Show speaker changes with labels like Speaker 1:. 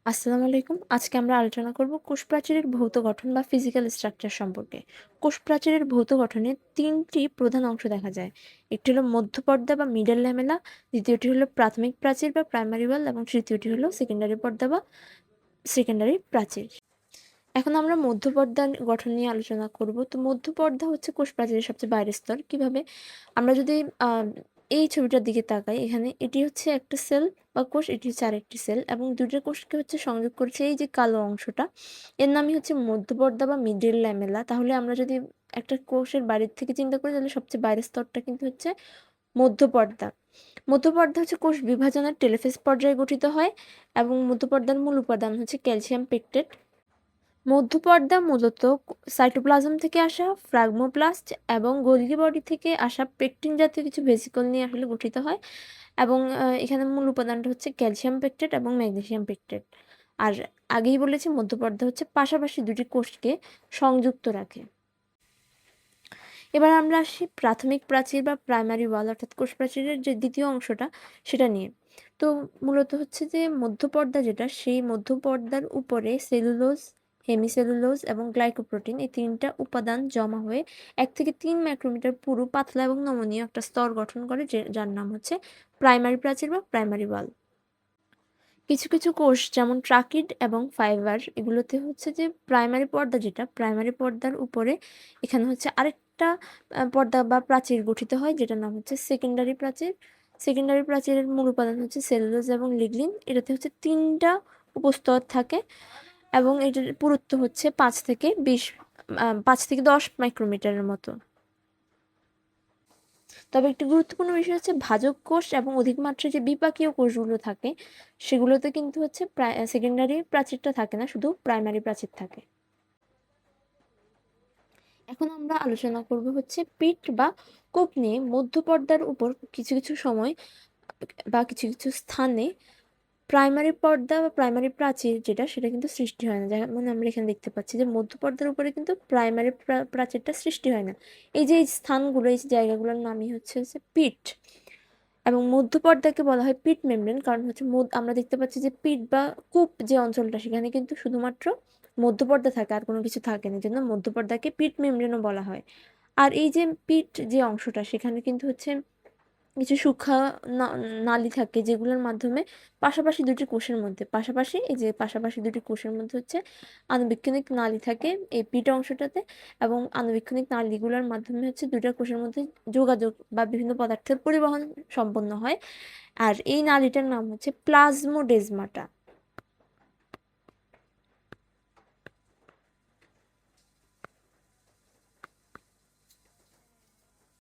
Speaker 1: আসসালামু আলাইকুম। আজকে আমরা আলোচনা করব কোষ প্রাচীরের ভৌত গঠন বা ফিজিক্যাল স্ট্রাকচার সম্পর্কে। কোষ প্রাচীরের ভৌত গঠনে ৩টি প্রধান অংশ দেখা যায়। একটি হলো মধ্যপর্দা বা মিডল ল্যামেলা, দ্বিতীয়টি হলো প্রাথমিক প্রাচীর বা প্রাইমারি ওয়াল এবং তৃতীয়টি হলো সেকেন্ডারি পর্দা বা সেকেন্ডারি প্রাচীর। এখন আমরা মধ্যপর্দার গঠন নিয়ে আলোচনা করব। তো মধ্যপর্দা হচ্ছে কোষ প্রাচীরের সবচেয়ে বাইরের স্তর। কিভাবে? আমরা যদি এই ছবিটার দিকে তাকাই, এখানে এটি হচ্ছে একটা সেল বা কোষ, এটি হচ্ছে আরেকটি সেল এবং দুইটা কোষকে হচ্ছে সংযোগ করছে এই যে কালো অংশটা, এর নামই হচ্ছে মধ্যপর্দা বা মিডল ল্যামেলা। তাহলে আমরা যদি একটা কোষের বাইরের থেকে চিন্তা করি, তাহলে সবচেয়ে বাইরের স্তরটা কিন্তু হচ্ছে মধ্যপর্দা। মধ্যপর্দা হচ্ছে কোষ বিভাজনের টেলোফেজ পর্যায়ে গঠিত হয় এবং মধ্যপর্দার মূল উপাদান হচ্ছে ক্যালসিয়াম পেকটেট। মধ্যপর্দা মূলত সাইটোপ্লাজম থেকে আসা ফ্রাগমোপ্লাস্ট এবং গোলগি বডি থেকে আসা পেকটিন জাতীয় কিছু ভেসিকল নিয়ে আসলে গঠিত হয় এবং এখানে মূল উপাদানটা হচ্ছে ক্যালসিয়াম পেকটেট এবং ম্যাগনেসিয়াম পেকটেট। আর আগেই বলেছি মধ্যপর্দা হচ্ছে পাশাপাশি দুটি কোষকে সংযুক্ত রাখে। এবার আমরা আসি প্রাথমিক প্রাচীর বা প্রাইমারি ওয়াল অর্থাৎ কোষ প্রাচীরের যে দ্বিতীয় অংশটা সেটা নিয়ে। তো মূলত হচ্ছে যে মধ্যপর্দা যেটা, সেই মধ্যপর্দার উপরে সেলুলোজ, হেমিসেলুলোজ এবং গ্লাইকোপ্রোটিন এই তিনটা উপাদান জমা হয়ে 1 থেকে 3 মাইক্রোমিটার পুরু পাতলা এবং নমনীয় একটা স্তর গঠন করে, যার নাম হচ্ছে প্রাইমারি প্রাচীর বা প্রাইমারি ওয়াল। কিছু কিছু কোষ যেমন ট্রাকিড এবং ফাইবার, এগুলোতে হচ্ছে যে প্রাইমারি পর্দা যেটা, প্রাইমারি পর্দার উপরে এখানে হচ্ছে আরেকটা পর্দা বা প্রাচীর গঠিত হয়, যেটার নাম হচ্ছে সেকেন্ডারি প্রাচীর। সেকেন্ডারি প্রাচীরের মূল উপাদান হচ্ছে সেলুলোজ এবং লিগলিন। এটাতে হচ্ছে 3টা উপস্তর থাকে এবং এটার পুরুত্ব হচ্ছে 5 থেকে 10 মাইক্রোমিটারের মতো। তবে একটি গুরুত্বপূর্ণ বিষয় হচ্ছে ভাজক কোষ এবং অধিক মাত্রায় যে বিপাকীয় কোষগুলো থাকে, সেগুলোতে কিন্তু হচ্ছে সেকেন্ডারি প্রাচীরটা থাকে না, শুধু প্রাইমারি প্রাচীর থাকে। এখন আমরা আলোচনা করব হচ্ছে পিট বা কোপ নিয়ে। মধ্যপর্দার উপর কিছু কিছু সময় বা কিছু কিছু স্থানে প্রাইমারি পর্দা বা প্রাইমারি প্রাচীর যেটা, সেটা কিন্তু সৃষ্টি হয় না। যেমন আমরা এখানে দেখতে পাচ্ছি যে মধ্যপর্দার উপরে কিন্তু প্রাইমারি প্রাচীরটা সৃষ্টি হয় না। এই যে এই স্থানগুলো, এই জায়গাগুলোর নামই হচ্ছে পিট। এবং মধ্যপর্দাকে বলা হয় পিট মেমব্রেন, কারণ হচ্ছে আমরা দেখতে পাচ্ছি যে পিট বা কূপ যে অঞ্চলটা, সেখানে কিন্তু শুধুমাত্র মধ্যপর্দা থাকে, আর কোনো কিছু থাকে না, এই জন্য মধ্যপর্দাকে পিট মেমব্রেনও বলা হয়। আর এই যে পিট যে অংশটা, সেখানে কিন্তু হচ্ছে কিছু সূক্ষ্ম না- নালী থাকে, যেগুলোর মাধ্যমে পাশাপাশি দুটি কোষের মধ্যে হচ্ছে আণুবীক্ষণিক নালী থাকে এই পিট অংশটাতে, এবং আণুবীক্ষণিক নালীগুলোর মাধ্যমে হচ্ছে দুইটা কোষের মধ্যে যোগাযোগ বা বিভিন্ন পদার্থের পরিবহন সম্পন্ন হয়। আর এই নালীটার নাম হচ্ছে প্লাজমোডেজমাটা।